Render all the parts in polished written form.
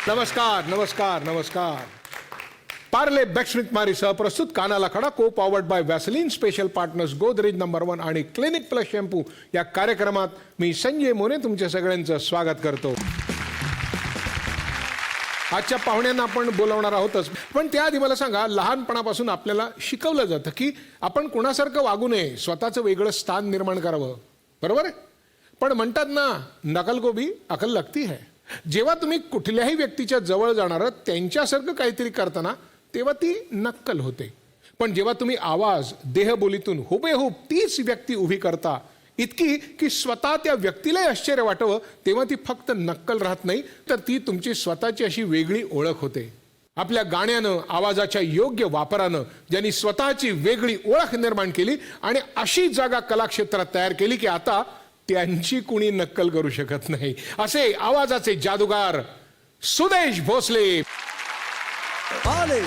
नमस्कार नमस्कार नमस्कार. पार्ले बेक्स्मिथ मारी सह प्रस्तुत कानाला खडा को powered by Vaseline special partners Godrej number 1 आणि क्लिनिक प्लस शॅम्पू या कार्यक्रमात मी संजय मोने तुमच्या सगळ्यांचं स्वागत करतो. आजच्या पाहुण्यांना आपण बोलवणार आहोतच, पण त्याआधी मला सांगा, लहानपणापासून आपल्याला शिकवलं जातं की आपण कोणासारखं वागू नये, स्वतःचं वेगळं स्थान निर्माण करावं, बरोबर आहे? पण म्हणतात ना, नकल को भी अकल लगती है. जेव्हा तुम्ही कुठल्याही व्यक्तीच्या जवळ जाणार त्यांच्यासारखं काहीतरी करताना तेव्हा ती नक्कल होते. पण जेव्हा तुम्ही आवाज देहबोलीतून हुबेहूब तीच व्यक्ती उभी करता, इतकी की स्वतः त्या व्यक्तीलाही आश्चर्य वाटावं, तेव्हा ती फक्त नक्कल राहत नाही, तर ती तुमची स्वतःची अशी वेगळी ओळख होते. आपल्या गाण्यानं, आवाजाच्या योग्य वापरानं ज्यांनी स्वतःची वेगळी ओळख निर्माण केली आणि अशी जागा कलाक्षेत्रात तयार केली की आता त्यांची कुणी नक्कल करू शकत नाही, असे आवाजाचे जादूगार सुदेश भोसले. आले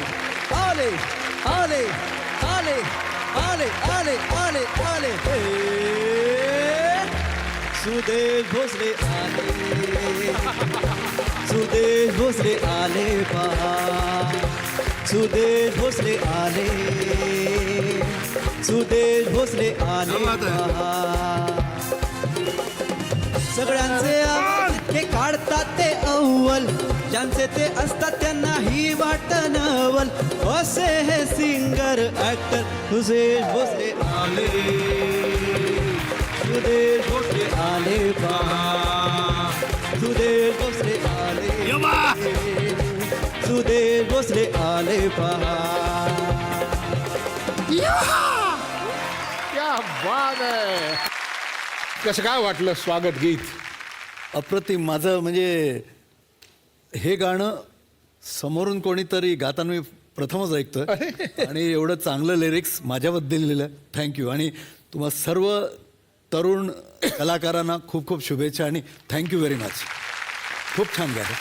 आले आले आले आले आले आले आले हे सुदेश भोसले आले, सुदेश भोसले आले पहा, सुदेश भोसले आले, सुदेश भोसले आले पहा. सगळ्यांचे हे काढतात ते अव्वल, ज्यांचे ते असतात त्यांनाही वाटत नवल, असे हे सिंगर ऍक्टर सुदेश भोसले आले, सुदेश भोसले आले पहा, सुदेश भोसले आले, सुदेश भोसले आले पहा. क्या बात आहे. कसं काय वाटलं स्वागत गीत? अप्रतिम. माझं म्हणजे हे गाणं समोरून कोणीतरी गाताना मी प्रथमच ऐकतोय आणि एवढं चांगलं लिरिक्स माझ्याबद्दल लिहिलं. थँक्यू. आणि तुम्हा सर्व तरुण कलाकारांना खूप खूप शुभेच्छा आणि थँक्यू व्हेरी मच. खूप छान गाणं.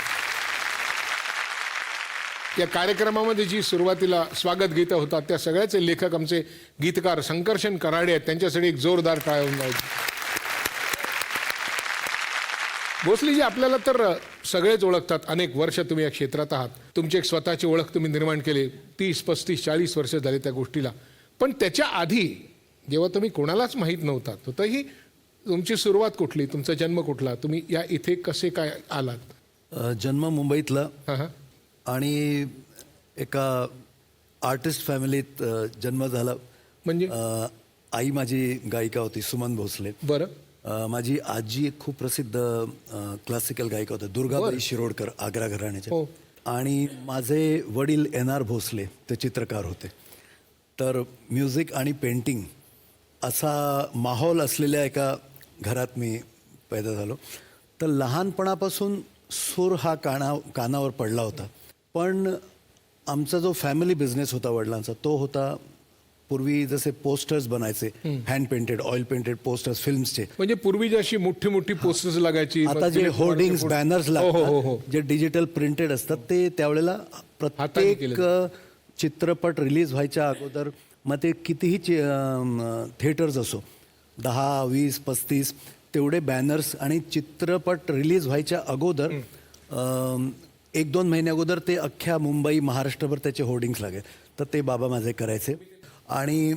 या कार्यक्रमामध्ये जी सुरुवातीला स्वागत गीतं होतात त्या सगळ्याचे लेखक आमचे गीतकार संकर्षण कराडे आहेत. त्यांच्यासाठी एक जोरदार टाळ्या होऊन जायची. भोसलेजी, आपल्याला तर सगळेच ओळखतात, अनेक वर्ष तुम्ही या क्षेत्रात आहात, तुमची एक स्वतःची ओळख तुम्ही निर्माण केली. 30, 35, 40 वर्ष झाली त्या गोष्टीला. पण त्याच्या आधी जेव्हा तुम्ही कोणालाच माहीत नव्हतात, तर ही तुमची सुरुवात कुठली, तुमचा जन्म कुठला, तुम्ही या इथे कसे काय आलात? जन्म मुंबईतला हां हां. आणि एका आर्टिस्ट फॅमिलीत जन्म झाला. म्हणजे आई माझी गायिका होती, सुमन भोसले. बरं. माझी आजी एक खूप प्रसिद्ध क्लासिकल गायिका होत्या, दुर्गाबाई शिरोडकर, आग्रा घराण्याच्या. हो. आणि माझे वडील NR भोसले ते चित्रकार होते. तर म्युझिक आणि पेंटिंग असा माहोल असलेल्या एका घरात मी पैदा झालो. तर लहानपणापासून सूर हा कानावर पडला होता. पण आमचा जो फॅमिली बिझनेस होता वडिलांचा, तो होता पूर्वी जसे पोस्टर्स बनायचे, hand painted, oil painted posters फिल्म्सचे. म्हणजे पूर्वी जशी मोठी मोठी पोस्टर्स लागायची, आता जे होर्डिंग्स, बॅनर्स लागतात, जे डिजिटल प्रिंटेड असतात, ते त्यावेळेला प्रत्येक चित्रपट रिलीज व्हायच्या अगोदर, मग ते कितीही थिएटर्स असो, 10, 20, 35 तेवढे बॅनर्स, आणि चित्रपट रिलीज व्हायच्या अगोदर 1-2 महिने अगोदर ते अख्ख्या मुंबई, महाराष्ट्रभर त्याचे होर्डिंग्स लागे. तर ते बाबा माझे करायचे. आणि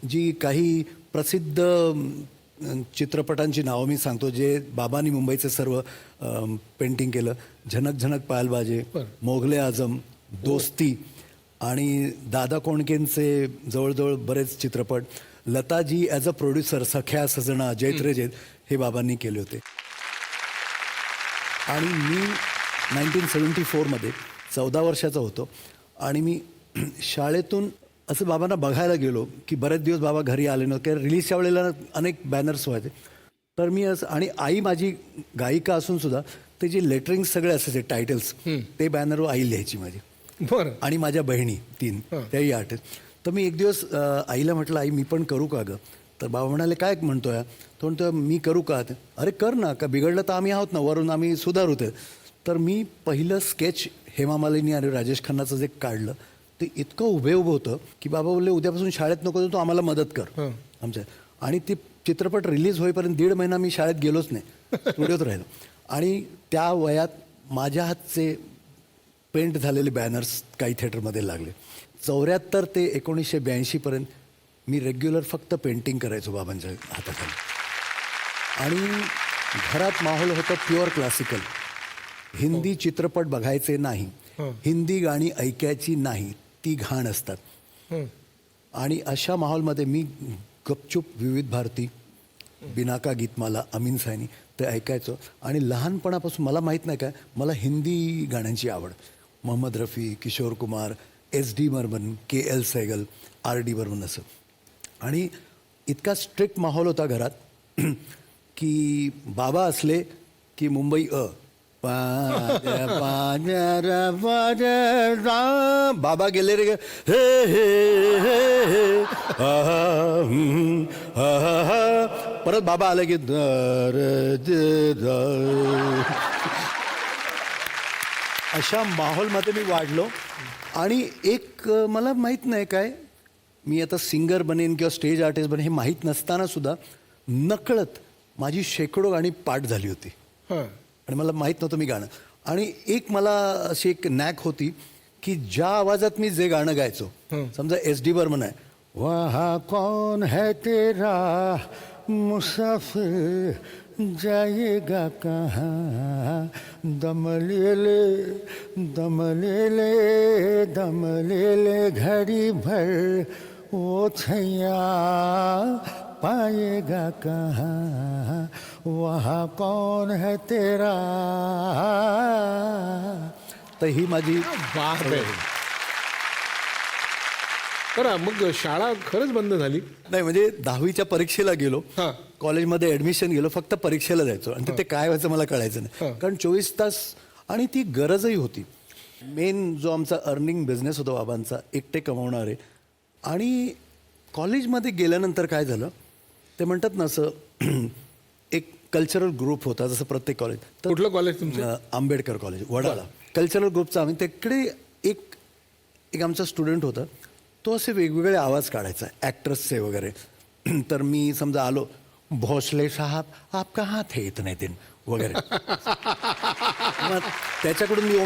जी काही प्रसिद्ध चित्रपटांची नावं मी सांगतो, जे बाबांनी मुंबईचे सर्व पेंटिंग केलं. झनक झनक पायलबाजे, मोगले आझम, दोस्ती, आणि दादा कोंडकेंचे जवळजवळ बरेच चित्रपट. लताजी ॲज अ प्रोड्युसर, सख्या सजना, जैत रे जैत, हे बाबांनी केले होते. आणि मी 1974मध्ये 14 वर्षाचा होतो आणि मी शाळेतून असं बाबांना बघायला गेलो की बरेच दिवस बाबा घरी आले नव्हते. रिलीजच्या वेळेला अनेक बॅनर्स व्हायचे. तर मी असं, आणि आई माझी गायिका असून सुद्धा ते जे लेटरिंग सगळे असायचे, टायटल्स, ते बॅनरवर आई लिहायची माझी. बरं. आणि माझ्या बहिणी 3, त्याही आर्टिस्ट. तर मी एक दिवस आईला म्हटलं, आई मी पण करू का गं? तर बाबा म्हणाले, काय म्हणतोय? तो म्हणतो, मी करू का? अरे कर ना, का बिघडलं तर आम्ही आहोत ना, वरून आम्ही सुधारू ते. तर मी पहिलं स्केच हेमा मालिनी आणि राजेश खन्नाचं जे काढलं, ते इतकं उभं होतं की बाबा बोलले, उद्यापासून शाळेत नको, तू आम्हाला मदत कर आमच्या. आणि ती चित्रपट रिलीज होईपर्यंत 1.5 महिना मी शाळेत गेलोच नाही, स्टुडिओत राहिलो. आणि त्या वयात माझ्या हातचे पेंट झालेले बॅनर्स काही थिएटरमध्ये लागले. 74 ते 1982 पर्यंत मी रेग्युलर फक्त पेंटिंग करायचो बाबांच्या हाताखाली. आणि घरात माहोल होता प्युअर क्लासिकल. हिंदी चित्रपट बघायचे नाही, हिंदी गाणी ऐकायची नाही, ती घाण असतात. आणि अशा माहोलमध्ये मी गपचूप विविध भारती, बिनाका गीतमाला, अमीन सायनी ते ऐकायचो. आणि लहानपणापासून मला माहीत नाही काय, मला हिंदी गाण्यांची आवड. Mohammed Rafi, Kishore Kumar, SD Burman, KL Sahgal, RD Burman असं. आणि इतका स्ट्रिक्ट माहोल होता घरात की बाबा असले की मुंबई बाबा गेले रे हे हे हे हे परत बाबा आले की अशा माहोलमध्ये मी वाढलो. आणि एक मला माहीत नाही काय, मी आता सिंगर बनेन किंवा स्टेज आर्टिस्ट बनेन हे माहीत नसताना सुद्धा नकळत माझी शेकडो गाणी पाठ झाली होती. आणि मला माहीत नव्हतं मी गाणं. आणि एक मला अशी एक नॅक होती की ज्या आवाजात मी जे गाणं गायचो, समजा SD बर्मन आहे, वहा कौन है तेरा मुसाफिर जाएगा कहाँ, दम ले ले दम ले ले दम ले ले घड़ी भर वो छैया पाएगा कहाँ, वहाँ कौन है तेरा. तर ही माझी बाप आहे. बरं, मग शाळा खरंच बंद झाली? नाही, म्हणजे 10वीच्या परीक्षेला गेलो, कॉलेजमध्ये ॲडमिशन गेलो, फक्त परीक्षेला जायचो. आणि ते काय व्हायचं मला कळायचं नाही, कारण 24 तास. आणि ती गरजही होती. मेन जो आमचा अर्निंग बिझनेस होता बाबांचा, एकटे कमावणारे. आणि कॉलेजमध्ये गेल्यानंतर काय झालं, ते म्हणतात ना असं एक कल्चरल ग्रुप होता, जसं प्रत्येक कॉलेज. कुठलं कॉलेज तुमचं? आंबेडकर कॉलेज, वडाळा. कल्चरल ग्रुपचा आम्ही तिकडे एक आमचा स्टुडंट होता. तो असे वेगवेगळे आवाज काढायचा, ॲक्ट्रेसचे वगैरे. तर मी समजा आलो, भोसले साहब आप कहाँ थे इतने दिन वगैरे. मग त्याच्याकडून मी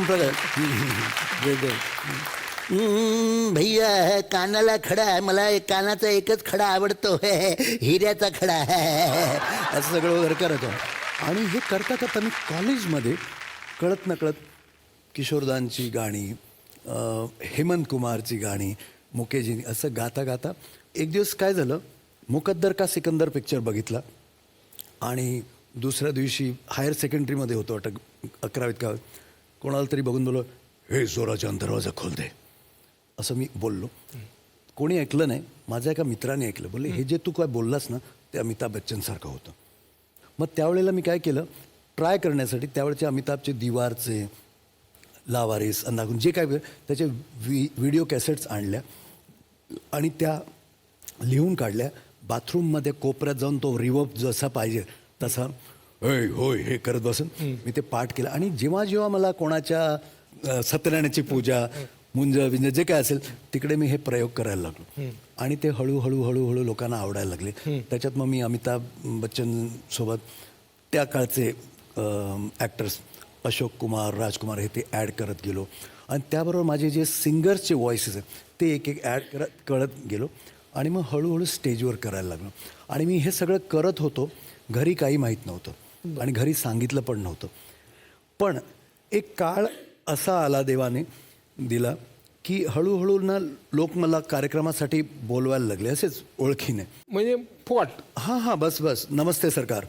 भैया कानाला खडा आहे, मला कानाचा एकच खडा आवडतो, हिऱ्याचा खडा आहे, असं सगळं वगैरे करत होतो. आणि हे करता करता मी कॉलेजमध्ये कळत नकळत किशोरदांची गाणी, हेमंत कुमारची गाणी, मुकेशजी, असं गाता गाता एक दिवस काय झालं, मुकद्दर का सिकंदर पिक्चर बघितला. आणि दुसऱ्या दिवशी हायर सेकंडरीमध्ये होतो वाटतं, 11वीत का, कोणाला तरी बघून बोललो, हे जोराच्या दरवाजा खोल दे, असं मी बोललो. कोणी ऐकलं नाही, माझ्या एका मित्राने ऐकलं. बोलले, हे जे तू काय बोललास ना, ते अमिताभ बच्चनसारखं होतं. मग त्यावेळेला मी काय केलं, ट्राय करण्यासाठी त्यावेळेचे अमिताभचे दीवारचे, लावारिस, अंधाधुन जे काय त्याचे व्हिडिओ कॅसेट्स आणल्या आणि त्या लिहून काढल्या. बाथरूममध्ये कोपऱ्यात जाऊन तो रिवर्ब जसा पाहिजे तसा होय होय हे करत बसून मी ते पाठ केलं. आणि जेव्हा जेव्हा मला कोणाच्या सत्यनारायणाची पूजा, मुंज विंज जे काय असेल तिकडे मी हे प्रयोग करायला लागलो. आणि ते हळूहळू हळूहळू लोकांना आवडायला लागले. त्याच्यात मग मी अमिताभ बच्चनसोबत त्या काळचे ॲक्टर्स अशोक कुमार, राजकुमार हे ते ॲड करत गेलो. आणि त्याबरोबर माझे जे सिंगर्सचे व्हॉइसेस आहेत ते एक एक ॲड करत गेलो. आणि मग हळूहळू स्टेजवर करायला लागलो. आणि मी हे सगळं करत होतो, घरी काही माहीत नव्हतं आणि घरी सांगितलं पण नव्हतं. पण एक काळ असा आला, देवाने दिला, की हळूहळू ना लोक मला कार्यक्रमासाठी बोलवायला लागले, असेच ओळखीने. म्हणजे फुवाट? हां, बस नमस्ते सरकार.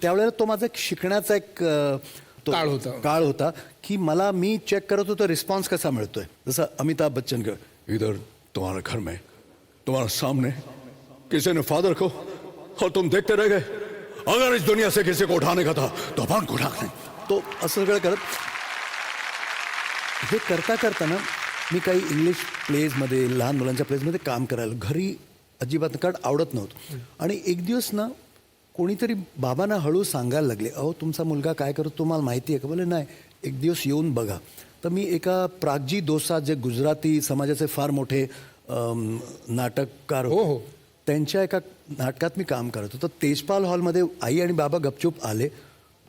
त्यावेळेला तो माझा एक शिकण्याचा एक काळ होता की मी चेक करत होतो रिस्पॉन्स कसा मिळतोय. जसं अमिताभ बच्चन का, इधर तुम्हारे घर में तुम्हारे सामने किसी ने फादर को और तुम देखते रह गए, अगर इस दुनिया से किसी को उठाने का था तो अपन को उठाने. तो असं सगळं करत हे करता करताना मी काही इंग्लिश प्लेजमध्ये, लहान मुलांच्या प्लेजमध्ये काम करायला घरी अजिबात, कारण आवडत नव्हतं. आणि एक दिवस ना कोणीतरी बाबांना हळू सांगायला लागले, अहो तुमचा मुलगा काय करतो तुम्हाला माहिती आहे का? बोले नाही, एक दिवस येऊन बघा. तर मी एका प्रागजी दोसा, जे गुजराती समाजाचे फार मोठे नाटककार हो, त्यांच्या एका नाटकात मी काम करत होतो. तेजपाल हॉलमध्ये आई आणि बाबा गपचूप आले.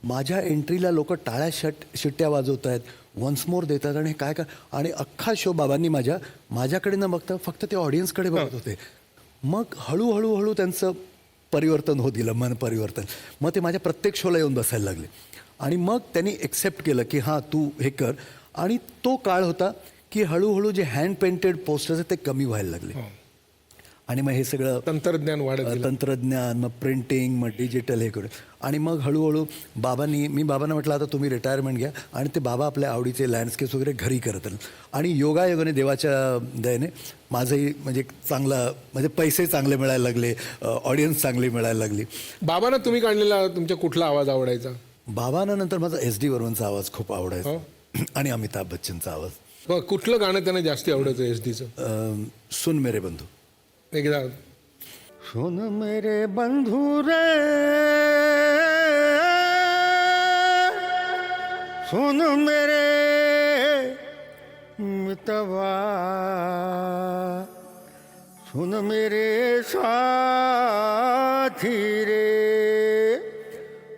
माझ्या एंट्रीला लोक टाळ्या शिट्ट्या वाजवत आहेत, वन्स मोर देतात आणि काय काय आणि अख्खा शो बाबांनी माझ्याकडे न बघता फक्त ते ऑडियन्सकडे बघत होते. मग हळूहळू त्यांचं परिवर्तन होत गेलं, मन परिवर्तन. मग ते माझ्या प्रत्येक शोला येऊन बसायला लागले आणि मग त्यांनी एक्सेप्ट केलं की हां तू हे कर. आणि तो काळ होता की हळूहळू जे हँड पेंटेड पोस्टर्स आहेत ते कमी व्हायला लागले आणि मग हे सगळं तंत्रज्ञान वाढत गेलं. तंत्रज्ञान, मग प्रिंटिंग, मग डिजिटल हे करून आणि मग हळूहळू मी बाबांना म्हटलं आता तुम्ही रिटायरमेंट घ्या आणि ते बाबा आपल्या आवडीचे लँडस्केप्स वगैरे घरी करत आले. आणि योगायोगाने देवाच्या दयेने माझंही म्हणजे चांगलं म्हणजे पैसे चांगले मिळायला लागले, ऑडियन्स चांगली मिळायला लागली. बाबांना तुम्ही काढलेला तुमच्या कुठला आवाज आवडायचा? बाबांना नंतर माझा SD बर्मनचा आवाज खूप आवडायचा आणि अमिताभ बच्चनचा आवाज. कुठलं गाणं त्यांना जास्ती आवडायचं SD? सुन मेरे बंधू. एकदा सुन मेरे बंधू रे, सुन मेरे मितवा, सुन मेरे साथी रे,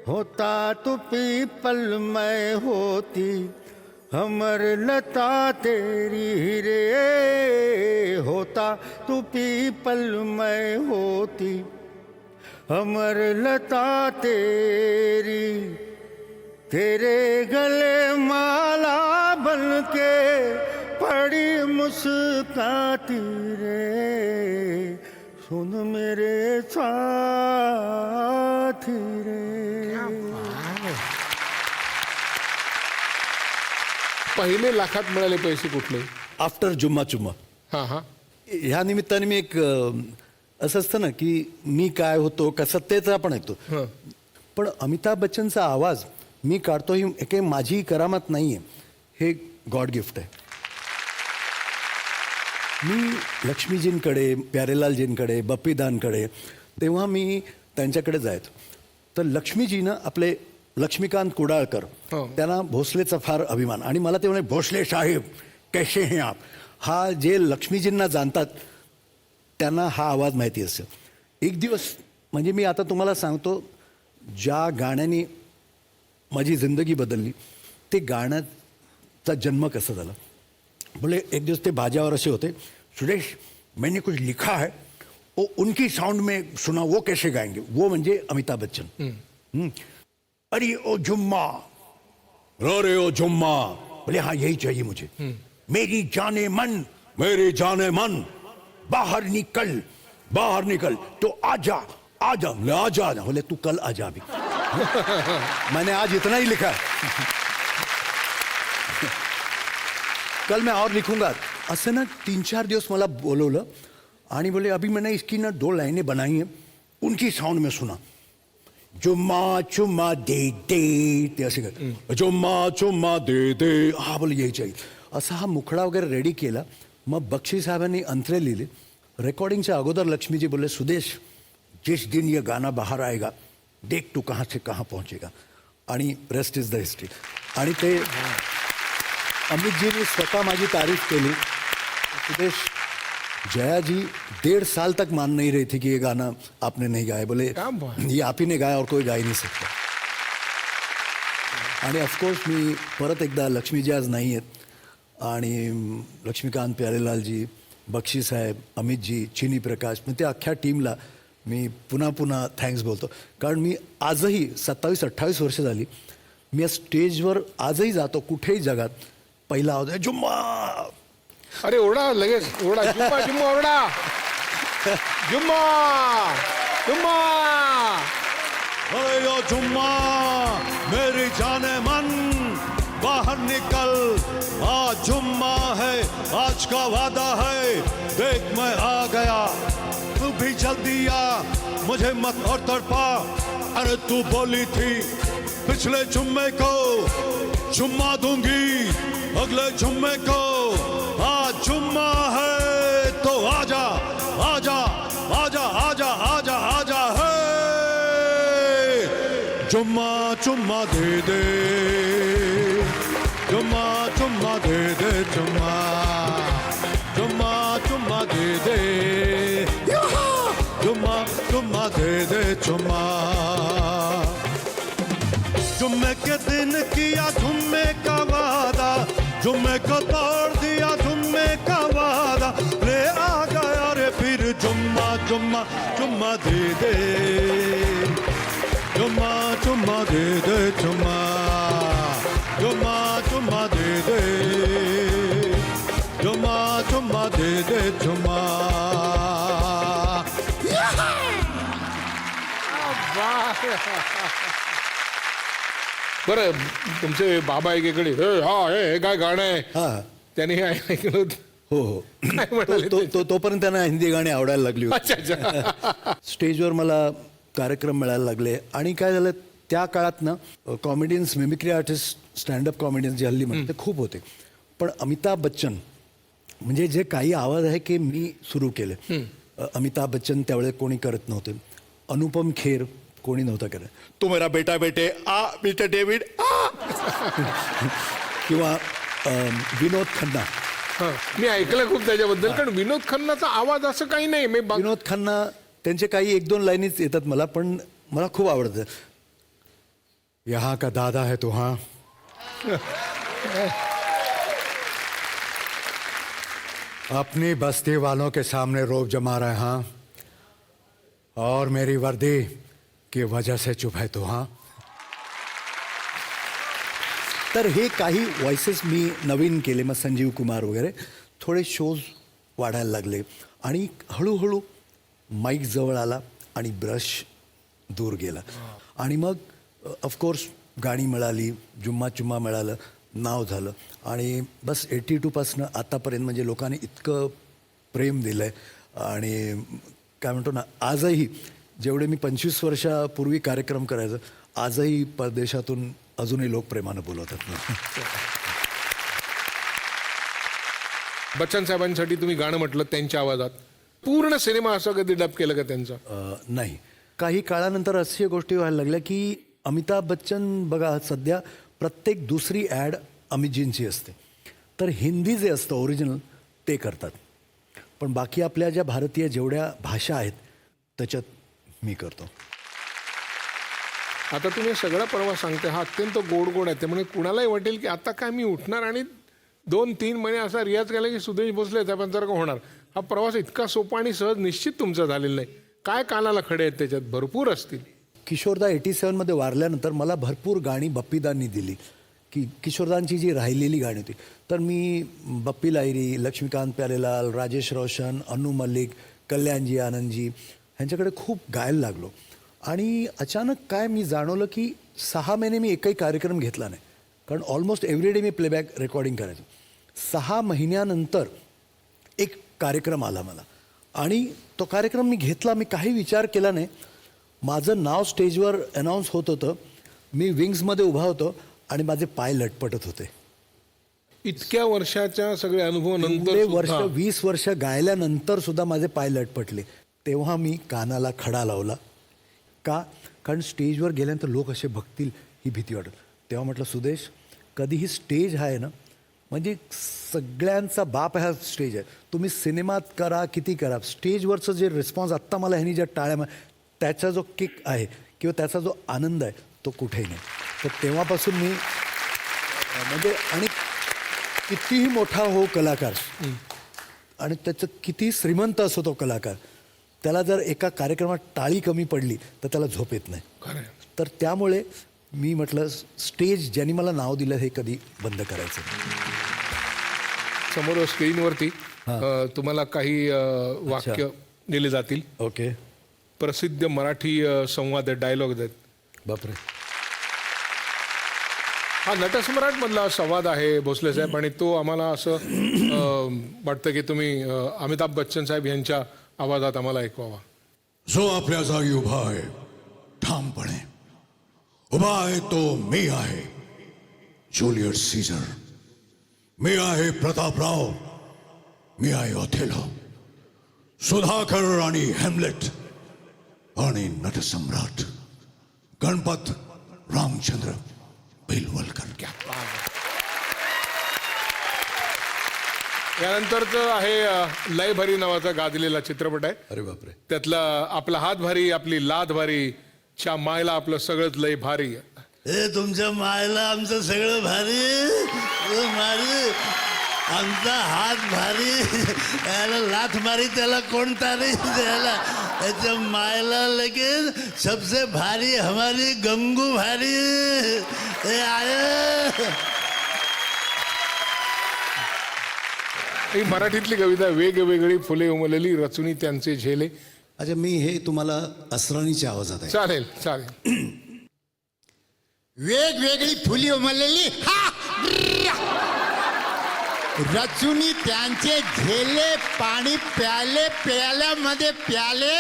होता तो पीपल मैं होती हमर लता तेरी रे, होता तू पीपल मैं होती हमर लता तेरी, तेरे गले माला बन के पड़ी मुस्काती रे, सुन मेरे साथी रे. पहिले लाखात मिळाले पैसे कुठले? आफ्टर जुम्मा चुम्मा. हां. ह्या निमित्ताने मी एक असं असतं ना की मी काय होतो कसं तेच आपण ऐकतो, पण अमिताभ बच्चनचा आवाज मी काढतो ही काही माझी करामत नाही आहे, हे गॉड गिफ्ट आहे. मी लक्ष्मीजींकडे, प्यारेलालजींकडे, बप्पीदांकडे तेव्हा मी त्यांच्याकडे जायचो. तर लक्ष्मीजीनं आपले लक्ष्मीकांत कुडाळकर त्यांना भोसलेचा फार अभिमान आणि मला ते म्हणे भोसले साहेब कैसे हैं आप. हा जे लक्ष्मीजींना जाणतात त्यांना हा आवाज माहिती असतो. एक दिवस म्हणजे मी आता तुम्हाला सांगतो ज्या गाण्याने माझी जिंदगी बदलली ते गाण्याचा जन्म कसा झाला. बोले एक दिवस ते भाज्यावर असे होते, सुरेश मैंने कुछ लिखा है वो उनकी साउंड में सुना, वो कैसे गाएंगे. वो म्हणजे अमिताभ बच्चन. अरे ओ जुम्मा, रे ओ जुम्मा. बोले हाँ यही चाहिए मुझे. मेरी जाने मन, मेरे जाने मन, बाहर निकल तो आजा आजा. आजा आजा. बोले तू कल आजा अभी. मैंने आज इतना ही लिखा है, कल मैं और लिखूंगा. असं ना 3-4 दिवस मला बोलवलं आणि बोले अभी मैंने इसकी ना 2 लाइनें बनाई हैं, उनकी साउंड में सुना. जुम्मा चुम्मा दे दे, ते असे कर जुम्मा चुम्मा दे दे. हा बोले यही चाहिए. असा हा मुखडा वगैरे रेडी केला. मग बक्षी साहेबांनी अंतरे लिहिले. रेकॉर्डिंगच्या अगोदर लक्ष्मीजी बोलले सुदेश जिस दिन ये गाना बाहर आएगा देख तू कहाँ से कहाँ पहुँचेगा. आणि रेस्ट इज द हिस्ट्री. आणि ते अमितजीने स्वतः माझी तारीफ केली. सुदेश जया जी 1.5 साल तक मान नहीं रही थी कि ये गाना आपने नहीं गाया. बोले ये आप ही ने गाया और कोई गा ही नहीं सकता. आणि ऑफकोर्स मी परत एकदा लक्ष्मीजी आज नाही आहेत आणि लक्ष्मीकांत प्यारेलालजी, बक्षी साहेब, अमितजी, चिनी प्रकाश, मी त्या अख्ख्या टीमला मी पुन्हा थँक्स बोलतो. कारण मी आजही 27-28 वर्ष झाली मी या स्टेजवर आजही जातो कुठेही जगात पहिला आवाज आहे जुम्मा. अरे ओरडा लगेच, ओरडा जुम्मा जुम्मा, ओरडा जुम्मा जुम्मा. अरे ओ जुम्मा मेरी जाने मन, बाहर निकल, आज जुम्मा है, आज का वादा है, देख मैं आ गया, तू भी जल्दी आ, मुझे मत और तड़पा. अरे तू बोली थी पिछले जुम्मे को जुम्मा दूंगी, अगले जुम्मे को आज जुम्मा है तो आजा आजा आजा आजा आजा आजा है. जुम्मा चुम्मा दे दे, जुम्मा चुम्मा दे दे, जुम्मा जुम्मा चुम्मा दे दे, जुम्मा चुम्मा दे दे, जुम्मा जुम्मे के दिन किया जुम्मे का वादा, जुम्मे को तोड़ दिया जुम्मे का वादा, ले आ गया रे फिर जुम्मा जुम्मा जुम्मा दे दे, जुम्मा जुम्मा दे दे, जुम्मा जुम्मा जुम्मा दे दे, जुम्मा जुम्मा दे दे, जुम्मा. बरं, तुमचे बाबा एकीकडे हे काय गाणं आहे हा त्याने हे ऐकलं होतं. हो हो काय म्हणाले तोपर्यंत त्यांना हिंदी गाणी आवडायला लागली होती. अच्छा अच्छा. स्टेजवर मला कार्यक्रम मिळायला लागले आणि काय झालं त्या काळात ना comedians mimicry artist stand up comedians जे हल्ली म्हणते ते खूप होते, पण अमिताभ बच्चन म्हणजे जे काही आवाज आहे की मी सुरू केले. अमिताभ बच्चन त्यावेळेस कोणी करत नव्हते. अनुपम खेर कोणी नव्हतं करत. तो मेरा बेटा बेटे आ मिस्टर डेव्हिड आ किंवा विनोद खन्ना. हा, मी ऐकलं खूप त्याच्याबद्दल, कारण विनोद खन्नाचा आवाज असं काही नाही. मी विनोद खन्ना त्यांचे काही एक दोन लाईनीच येतात मला, पण मला खूप आवडतं. यहाँ का दादा है तो हाँ, अपनी बस्ती वालों के सामने रोब जमा रहे हाँ, और मेरी वर्दी की वजह से चुप है तो हाँ. तर हे काही व्हॉइसेस मी नवीन केले. मग संजीव कुमार वगैरे थोडे शोज वाढायला लागले आणि हळूहळू माईक जवळ आला आणि ब्रश दूर गेला आणि मग ऑफकोर्स गाणी मिळाली, जुम्मा चुम्मा मिळालं, नाव झालं आणि बस 82पासनं आतापर्यंत म्हणजे लोकांनी इतकं प्रेम दिलं आहे. आणि काय म्हणतो ना, आजही जेवढे मी 25 वर्षापूर्वी कार्यक्रम करायचो, आजही परदेशातून अजूनही लोक प्रेमानं बोलवतात. बच्चन साहेबांसाठी तुम्ही गाणं म्हटलं त्यांच्या आवाजात, पूर्ण सिनेमा असं कधी डब केलं का त्यांचं? नाही. काही काळानंतर अशा गोष्टी व्हायला लागल्या की अमिताभ बच्चन बघा सध्या प्रत्येक दुसरी ॲड अमितजींची असते, तर हिंदी जे असतं ओरिजिनल ते करतात, पण बाकी आपल्या ज्या भारतीय जेवढ्या भाषा आहेत त्याच्यात मी करतो. आता तुम्ही सगळा प्रवास सांगते हा अत्यंत गोड गोड आहे, त्यामुळे कुणालाही वाटेल की आता काय मी उठणार आणि 2-3 महिने असा रियाज केला की सुदेश भोसले त्याच्यासारखं होणार. हा प्रवास इतका सोपा आणि सहज निश्चित तुमचा झालेला नाही. काय कानाला खडे आहेत त्याच्यात भरपूर असतील. किशोरदा 87मध्ये वारल्यानंतर मला भरपूर गाणी बप्पीदांनी दिली, की किशोरदांची जी राहिलेली गाणी होती, तर मी बप्पी लाहिरी, लक्ष्मीकांत प्यारेलाल, राजेश रोशन, अनु मलिक, कल्याणजी आनंदजी ह्यांच्याकडे खूप गायला लागलो. आणि अचानक काय मी जाणवलं की 6 महिने मी एकही कार्यक्रम घेतला नाही, कारण ऑलमोस्ट एव्हरीडे मी प्लेबॅक रेकॉर्डिंग करायचो. 6 महिन्यानंतर एक कार्यक्रम आला मला आणि तो कार्यक्रम मी घेतला. मी काही विचार केला नाही. माझं नाव स्टेजवर अनाऊन्स होत होतं, मी विंग्समध्ये उभा होतो आणि माझे पाय लटपटत होते. इतक्या वर्षाच्या सगळ्या अनुभवानंतर वर्ष 20 वर्ष गायल्यानंतर सुद्धा माझे पाय लटपटले. तेव्हा मी कानाला खडा लावला. का? कारण स्टेजवर गेल्यानंतर लोक असे बघतील ही भीती वाटत. तेव्हा म्हटलं सुदेश, कधीही स्टेज आहे ना, म्हणजे सगळ्यांचा बाप हा स्टेज आहे. तुम्ही सिनेमात करा किती करा, स्टेजवरचं जे रिस्पॉन्स आत्ता मला ह्यांनी ज्या टाळ्या त्याचा जो किक आहे किंवा त्याचा जो आनंद आहे तो कुठेही नाही. तर तेव्हापासून मी म्हणजे आणि कितीही मोठा हो कलाकार आणि त्याचं किती श्रीमंत असो तो कलाकार, त्याला जर एका कार्यक्रमात टाळी कमी पडली तर त्याला झोप येत नाही. तर त्यामुळे मी म्हटलं स्टेज ज्यांनी मला नाव दिलं हे कधी बंद करायचं. समोर स्क्रीनवरती तुम्हाला काही वाक्य दिले जातील. ओके. प्रसिद्ध मराठी संवाद डायलॉग आहेत. बापरे. हा नटसम्राट मधला संवाद आहे भोसले साहेब, आणि तो आम्हाला असं वाटतं की तुम्ही अमिताभ बच्चन साहेब यांच्या आवाजात आम्हाला ऐकवावा. जो आपल्या जागी उभा आहे ठामपणे उभा आहे तो मी आहे ज्युलियस सीझर, मी आहे प्रतापराव, मी आहे ओथेलो, सुधाकर आणि हेमलेट आणि नटसम्राट गणपत रामचंद्र बेलवलकर. यानंतरचं आहे लय भारी नावाचा गाजलेला चित्रपट आहे. अरे बापरे. त्यातला आपला हात भारी आपली लाद भारी च्या मायला आपलं सगळंच लय भारी. हे तुमच्या मायला आमचं सगळं भारी, भारी, आमचा हात भारी, याला लाथ मारी त्याला कोण तारी द्यायला, त्याच्या मायला लगेच सबसे भारी हमारी गंगू भारी, हे आय. ही मराठीतली कविता वेगवेगळी फुले उमलली रचुनी त्यांचे झेले. अच्छा, मी हे तुम्हाला असराणीच्या आवाजात आहे. चालेल चालेल. वेगवेगळी फुली उमललेली रचुनी त्यांचे झेले, पाणी प्याले, प्याल्यामध्ये प्याले,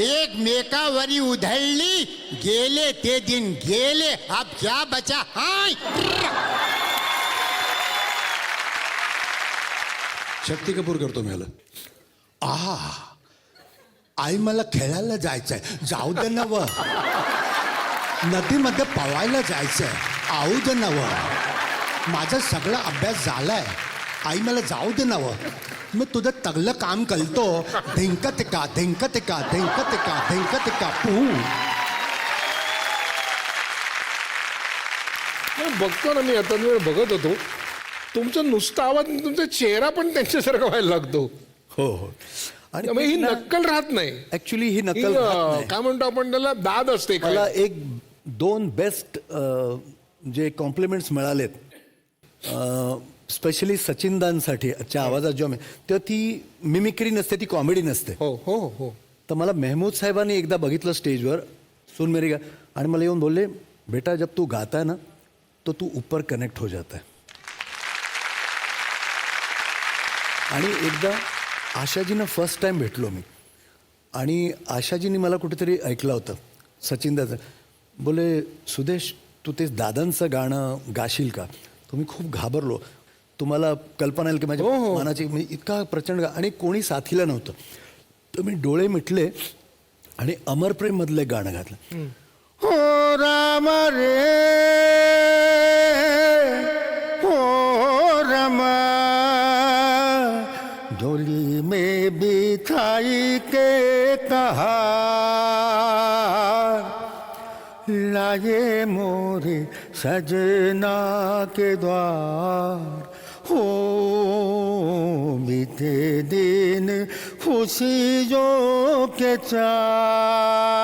एकमेकावरी उधळली, गेले ते दिन गेले, अब क्या बचा हाय. शक्ती कपूर करतो मी. आई मला खेळायला जायचंय, जाऊ दे ना व. नदीमध्ये पवायला जायचंय, आऊ दे ना व. माझा सगळा अभ्यास झालाय, आई मला जाऊ दे ना व. मी तुझं तगलं काम करतो, धिंक तिका धिंक तिका धिंक तिका धिंक तिका पू. बघतो ना मी आता वेळ बघत होतो, तुमचा नुसता आवाज नाही, तुमचा चेहरा पण त्यांच्यासारखा व्हायला लागतो. हो हो. आणि त्यामुळे ही नक्कल राहत नाही. ऍक्च्युली ही ही, नक्कल राहत नाही. काय म्हणतो आपण त्याला, दाद असते. मला एक 2 बेस्ट जे कॉम्प्लिमेंट्स मिळालेत स्पेशली सचिनदांसाठी च्या आवाजात जेव्हा तेव्हा ती मिमिक्री नसते, ती कॉमेडी नसते. हो हो हो. तर मला मेहमूद साहेबांनी एकदा बघितलं स्टेजवर, सुन मेरी गा, आणि मला येऊन बोलले, बेटा जब तू गाता है ना तो तू ऊपर कनेक्ट हो जाता है. आणि एकदा आशाजीनं फर्स्ट टाइम भेटलो मी, आणि आशाजींनी मला कुठेतरी ऐकलं होतं सचिनदाचं. बोले, सुदेश तू ते दादांचं गाणं गाशील का? तुम्ही खूप घाबरलो, तुम्हाला कल्पना येईल की माझ्या मनाची, मी इतका प्रचंड आणि कोणी साथीला नव्हतं. तर मी डोळे मिटले आणि अमरप्रेममधलं एक गाणं घातलं. हो राम रे हो रमा, डोली में बिठाई के कहा, लाए मोरे सजना के द्वार, हो बीते दिन खुशियों के चार,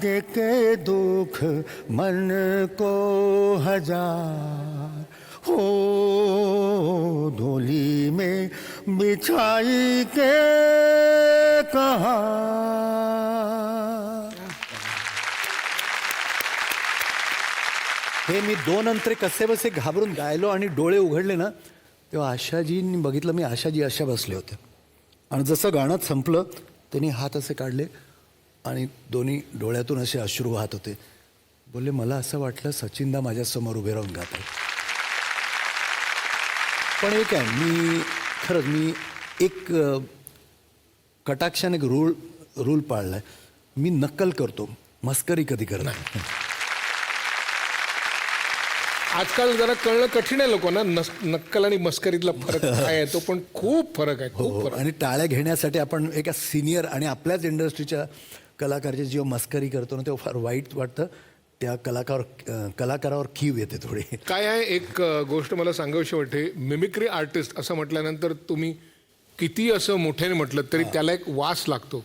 देखे दुख मन को हजार, हो डोली में बिछाई के कहा. हे मी 2 अंतरे कसे बसे घाबरून गायलो आणि डोळे उघडले ना, तेव्हा आशाजींनी बघितलं, मी आशाजी अशा बसले होते. आणि जसं गाणं संपलं त्यांनी हात असे काढले आणि दोन्ही डोळ्यातून असे अश्रू वाहत होते. बोलले, मला असं वाटलं सचिनदा माझ्यासमोर उभे राहून गात आहेत. पण एक आहे, मी एक कटाक्षाने एक रूल पाळलाय, मी नक्कल करतो, मस्करी कधी करत नाही. आजकाल जरा कळणं कठीण आहे लोकांना, नक्कल आणि मस्करीतला फरक काय आहे तो, पण खूप फरक आहे, खूप फरक. आणि टाळ्या घेण्यासाठी आपण एका सिनियर आणि आपल्याच इंडस्ट्रीच्या कलाकाराची जेव्हा मस्करी करतो ना, तेव्हा फार वाईट वाटतं. त्या कलाकारावर कीव येते थोडी. काय आहे, एक गोष्ट मला सांगावीशी वाटते, मिमिक्री आर्टिस्ट असं म्हटल्यानंतर तुम्ही किती असं मोठ्याने म्हटलं तरी त्याला एक वास लागतो.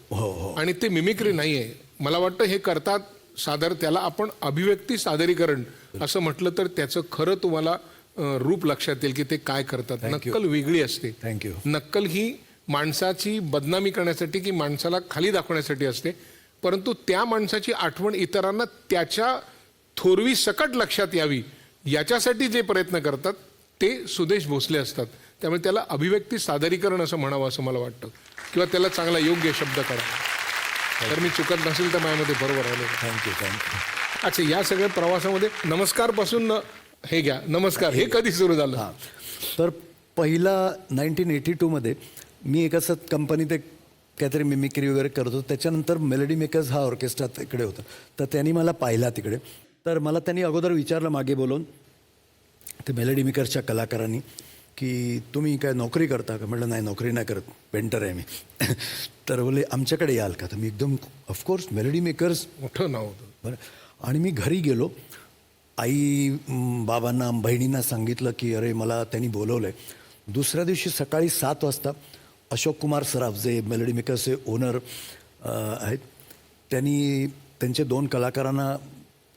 आणि ते मिमिक्री नाही आहे. मला वाटतं हे करतात सादर, त्याला आपण अभिव्यक्ती सादरीकरण असं म्हटलं तर त्याचं खरं तुम्हाला रूप लक्षात येईल की ते काय करतात. नक्कल वेगळी असते. थँक्यू. नक्कल ही माणसाची बदनामी करण्यासाठी की माणसाला खाली दाखवण्यासाठी असते, परंतु त्या माणसाची आठवण इतरांना त्याच्या थोरवी सकट लक्षात यावी याच्यासाठी जे प्रयत्न करतात ते सुदेश भोसले असतात. त्यामुळे त्याला अभिव्यक्ती सादरीकरण असं म्हणावं असं मला वाटतं, किंवा त्याला चांगला योग्य शब्द करा. तर मी चुकत नसेल तर माझ्यामध्ये बरोबर आलं. थँक्यू. अच्छा, या सगळ्या प्रवासामध्ये नमस्कार पासून हे घ्या, नमस्कार हे कधी सुरू झालं? तर पहिला 1982 मध्ये मी एका असं कंपनीत एक काहीतरी मिमिक्री वगैरे करत होतो. त्याच्यानंतर मेलडी मेकर्स हा ऑर्केस्ट्रा तिकडे होता, तर त्यांनी मला पाहिला तिकडे. तर मला त्यांनी अगोदर विचारलं मागे बोलून, ते मेलडी मेकर्सच्या कलाकारांनी, की तुम्ही काय नोकरी करता का? म्हटलं नाही, नोकरी नाही करत, पेंटर आहे मी. तर बोले आमच्याकडे याल का? तर मी एकदम ऑफकोर्स मेलडी मेकर्स मोठं नाव होतं. बरं. आणि मी घरी गेलो. आई बाबांना बहिणींना सांगितलं की अरे मला त्यांनी बोलवलं आहे. दुसऱ्या दिवशी सकाळी 7 वाजता अशोक कुमार सराफ जे मेलोडी मेकर्सचे ओनर आहेत, त्यांनी त्यांचे 2 कलाकारांना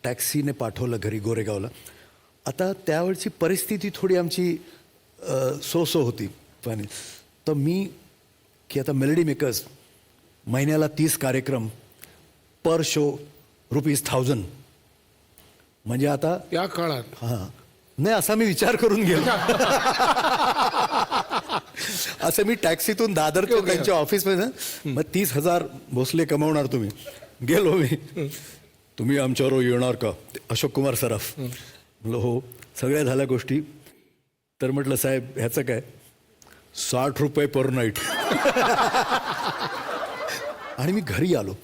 टॅक्सीने पाठवलं घरी गोरेगावला. आता त्यावेळची परिस्थिती थोडी आमची सो होती. तर मी की आता मेलोडी मेकर्स महिन्याला 30 कार्यक्रम, पर शो ₹1000. म्हणजे आता त्या काळात हां नाही असा मी विचार करून गेलो. असं मी टॅक्सीतून दादरच्या त्यांच्या ऑफिसमध्ये मग 30,000 भोसले कमावणार तुम्ही. गेलो मी. तुम्ही आमच्यावर येणार का? अशोक कुमार सराफ. म्हटलं हो. सगळ्या झाल्या गोष्टी. तर म्हटलं साहेब ह्याचं काय? ₹60 पर नाईट. आणि मी घरी आलो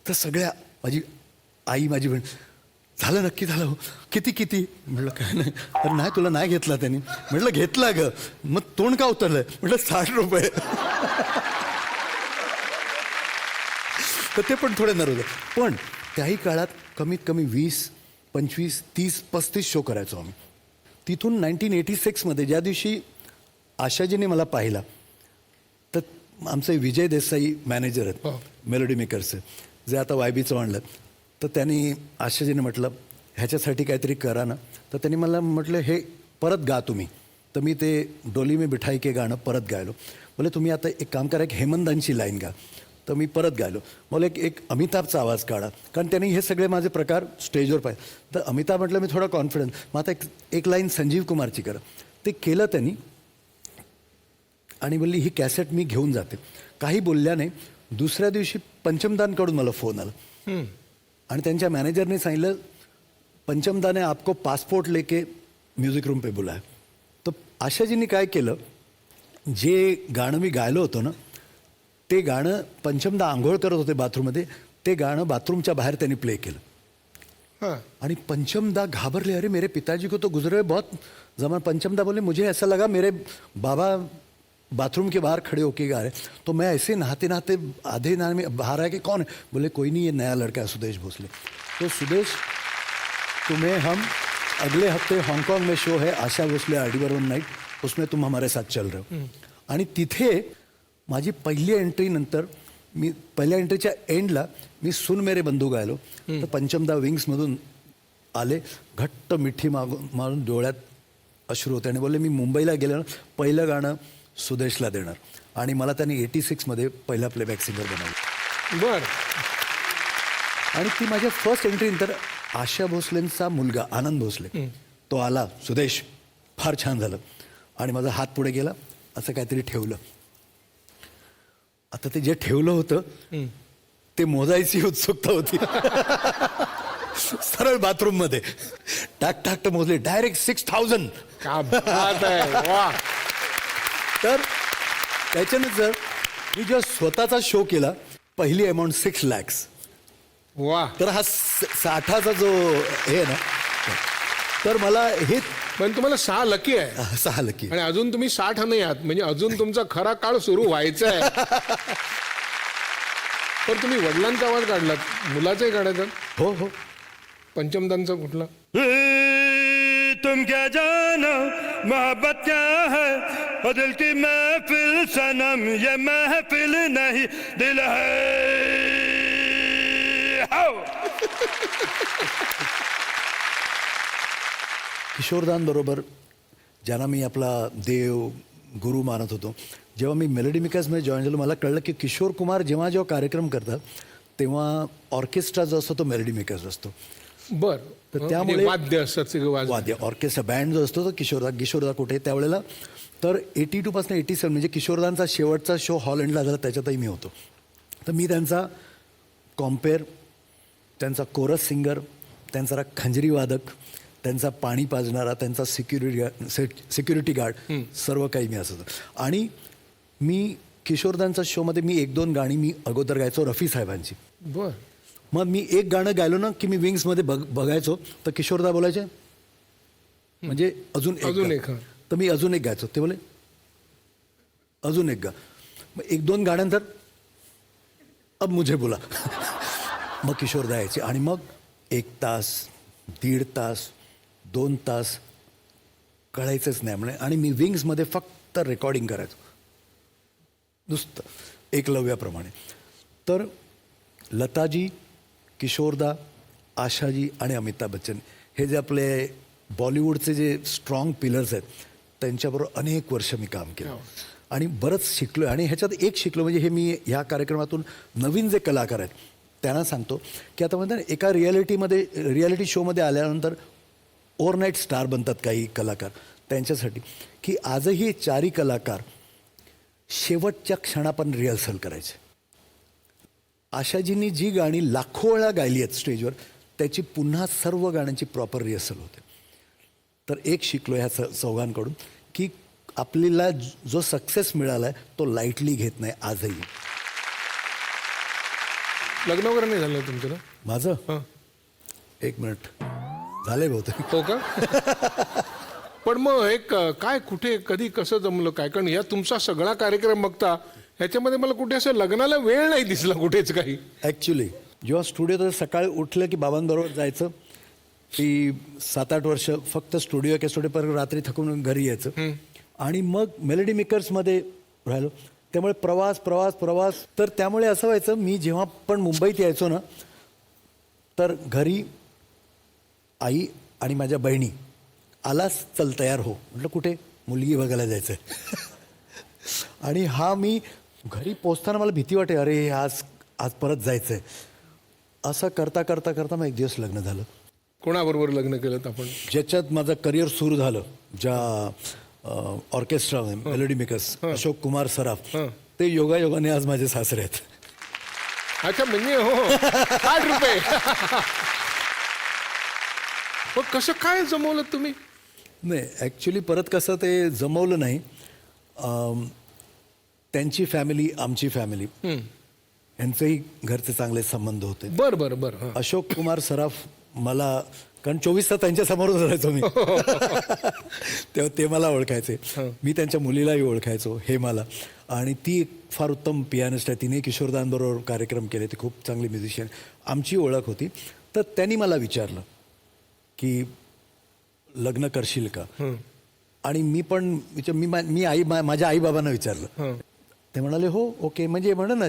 तर सगळ्या माझी आई माझी बहीण झालं नक्की झालं हो किती म्हटलं काय नाही. अरे नाही तुला नाही घेतला त्यांनी. म्हटलं घेतला ग. मग तोंड का उतरलंय? म्हटलं ₹60. तर ते पण थोडे नरवलं. पण त्याही काळात कमीत कमी 20, 25, 30, 35 शो करायचो आम्ही. तिथून 1986 ज्या दिवशी आशाजीने मला पाहिला तर आमचे विजय देसाई मॅनेजर आहेत मेलोडी मेकर्सचे, जे आता YB चव्हाणला. तर त्यांनी आशाजीने म्हटलं ह्याच्यासाठी काहीतरी करा ना. तर त्यांनी मला म्हटलं हे परत गा तुम्ही. तर मी ते डोली में बिठाई के गाणं परत गायलो. बोले तुम्ही आता एक काम करा, एक हेमंतांची लाईन गा. तर मी परत गायलो. मला एक अमिताभचा आवाज काढा, कारण त्यांनी हे सगळे माझे प्रकार स्टेजवर पाहिले. तर अमिताभ म्हटलं मी थोडा कॉन्फिडन्स, मग आता एक लाईन संजीव कुमारची करा. ते केलं त्यांनी आणि बोलली ही कॅसेट मी घेऊन जाते. काही बोलल्याने दुसऱ्या दिवशी पंचमदांकडून मला फोन आला आणि त्यांच्या मॅनेजरने सांगितलं पंचमदा ने आपको पासपोर्ट लेके म्युझिक रूम पे बुलाया. तर आशाजींनी काय केलं, जे गाणं मी गायलो होतो ना ते गाणं पंचमदा आंघोळ करत होते बाथरूममध्ये, ते गाणं बाथरूमच्या बाहेर त्यांनी प्ले केलं. हां. आणि पंचमदा घाबरले, अरे मेरे पिताजी को तो गुजरे बहुत जमा. पंचमदा बोले मुझे ऐसा लगा मेरे बाबा बाथरूम के बाहर खड़े होके गा रहे. तो मैं ऐसे नहाते नहाते आधे नहाने में बाहर आया कि कौन है? बोले कोई नहीं, ये नया लड़का है सुदेश भोसले. तो सुदेश तुम्हें हम अगले हफ्ते हांगकांग में शो है आशा भोसले RD-1 नाईट, उसमें तुम हमारे साथ चल रहे हो. आणि तिथे माझी पहिली एंट्री नंतर मी पहिल्या एंट्रीच्या एंडला मी सुन मेरे बंधू गायलो. तर पंचमदा विंग्समधून आले, घट्ट मिठी मारून डोळ्यात अश्रू होते आणि बोलले मी मुंबईला गेलो पहिलं गाणं सुदेशला देणार. आणि मला त्यांनी 86 पहिला प्लेबॅक सिंगर बनवलं. बर. आणि ती माझ्या फर्स्ट एंट्री नंतर आशा भोसलेंचा मुलगा आनंद भोसले तो आला, सुदेश फार छान झालं. आणि माझा हात पुढे गेला, असं काहीतरी ठेवलं. आता ते जे ठेवलं होतं ते मोजायची उत्सुकता होती. सरळ बाथरूममध्ये टाक टाक मोजले, डायरेक्ट 6000. क्या बात आहे. वा. तर त्याच्यानंतर मी जेव्हा स्वतःचा शो केला, पहिली अमाऊंट 6 lakhs. वा. तर हा 60चा जो हे ना, तर मला हे पण तुम्हाला 6 लकी आहे 6 लकी. आणि अजून तुम्ही 60 नाही आहात, म्हणजे अजून तुमचा खरा काळ सुरू व्हायचा आहे. तर तुम्ही वडिलांचा आवाज काढलात, मुलाचाही काढायचा. हो हो. पंचमदांचा कुठला? तुम क्या जानो मोहब्बत क्या है, और दिल की महफिल सनम ये महफिल नहीं दिल है. किशोरदांबरोबर ज्यांना मी आपला देव गुरु मानत होतो, जेव्हा मी मेलोडी मेकर्समध्ये जॉईन झालो मला कळलं की किशोर कुमार जेव्हा कार्यक्रम करतात तेव्हा ऑर्केस्ट्रा जो असतो तो मेलोडी मेकर्स असतो. बर. तर त्यामुळे वाद्य असतात सगळे वाद्य ऑर्केस्ट्रा बँड जो असतो तो किशोरदा कुठे त्यावेळेला. तर 82 पासून 87 म्हणजे किशोरदांचा शेवटचा शो हॉलंडला झाला, त्याच्यातही मी होतो. तर मी त्यांचा कॉम्पेअर, त्यांचा कोरस सिंगर, त्यांचा खंजरी वादक, त्यांचा पाणी पाजणारा, त्यांचा सिक्युरिटी गार्ड, सर्व काही मी असं. आणि मी किशोरदांचा शोमध्ये मी 1-2 गाणी मी अगोदर गायचो रफी साहेबांची. बर. मग मी एक गाणं गायलो ना की मी विंग्समध्ये बघायचो तर किशोरदा बोलायचे म्हणजे अजून एक. तर मी अजून एक गायचो, ते बोले अजून एक गा. मग 1-2 गाण्यानंतर अब मुझे बोला. मग किशोरदा यायचे आणि मग 1 तास 1.5 तास 2 तास कळायचंच नाही म्हणे. आणि मी विंग्समध्ये फक्त रेकॉर्डिंग करायचो नुसतं एकलव्याप्रमाणे. तर लताजी, किशोरदा, आशाजी आणि अमिताभ बच्चन हे जे आपले बॉलिवूडचे जे स्ट्रॉंग पिलर्स आहेत त्यांच्याबरोबर अनेक वर्ष मी काम केलं आणि बरंच शिकलो. आणि ह्याच्यात एक शिकलो म्हणजे हे मी ह्या कार्यक्रमातून नवीन जे कलाकार आहेत त्यांना सांगतो की आता म्हणतात एका रियालिटी शोमध्ये आल्यानंतर ओव्हरनाईट स्टार बनतात काही कलाकार. त्यांच्यासाठी की आजही 4 कलाकार शेवटच्या क्षणापर्यंत रिहर्सल करायचे. आशाजींनी जी गाणी लाखो वेळा गायली आहेत स्टेजवर त्याची पुन्हा सर्व गाण्यांची प्रॉपर रिहर्सल होते. तर एक शिकलो ह्या चौघांकडून की आपल्याला जो सक्सेस मिळाला आहे तो लाईटली घेत नाही आजही. लग्न वगैरे नाही झालं तुमचं ना? माझं हां. 1 मिनिट झालंय बहुतेक. हो का? पण मग एक काय कुठे कधी कसं जमलं काय? कारण या तुमचा सगळा कार्यक्रम बघता ह्याच्यामध्ये मला कुठे असं लग्नाला वेळ नाही दिसला कुठेच काही. ॲक्च्युली जेव्हा स्टुडिओ सकाळी उठलं की बाबांबरोबर जायचं. ती 7-8 वर्ष फक्त स्टुडिओ पर रात्री थकून घरी यायचं. आणि मग मेलडी मेकर्समध्ये राहिलो. त्यामुळे प्रवास. तर त्यामुळे असं व्हायचं मी जेव्हा पण मुंबईत यायचो ना तर घरी आई आणि माझ्या बहिणी आलास चल तयार हो. म्हटलं कुठे? मुलगी बघायला जायचं आहे. आणि हा मी घरी पोचताना मला भीती वाटे अरे आज परत जायचं आहे. असं करता मग एक दिवस लग्न झालं. कोणाबरोबर लग्न केलं आपण? ज्याच्यात माझं करिअर सुरू झालं ज्या orchestra Melody Makers Ashok Kumar Saraf ते योगायोगाने आज माझे सासरे आहेत. अच्छा म्हणजे हो 8 रुपये. मग कसं काय जमवलं तुम्ही? नाही ॲक्च्युली परत कसं ते जमवलं नाही. त्यांची फॅमिली आमची फॅमिली यांचेही घरचे चांगले संबंध होते. बरं. अशोक कुमार सराफ मला कारण 24 तास त्यांच्या समोरच राहायचो मी. तेव्हा ते मला ओळखायचे. मी त्यांच्या मुलीलाही ओळखायचो हे मला. आणि ती एक फार उत्तम पियानिस्ट आहे. तिने किशोरदांबरोबर कार्यक्रम केले. ती खूप चांगली म्युझिशियन. आमची ओळख होती. तर त्यांनी मला विचारलं की लग्न करशील का? आणि मी पण मी माझ्या आईबाबांना विचारलं. ते म्हणाले हो ओके. म्हणजे म्हणा ना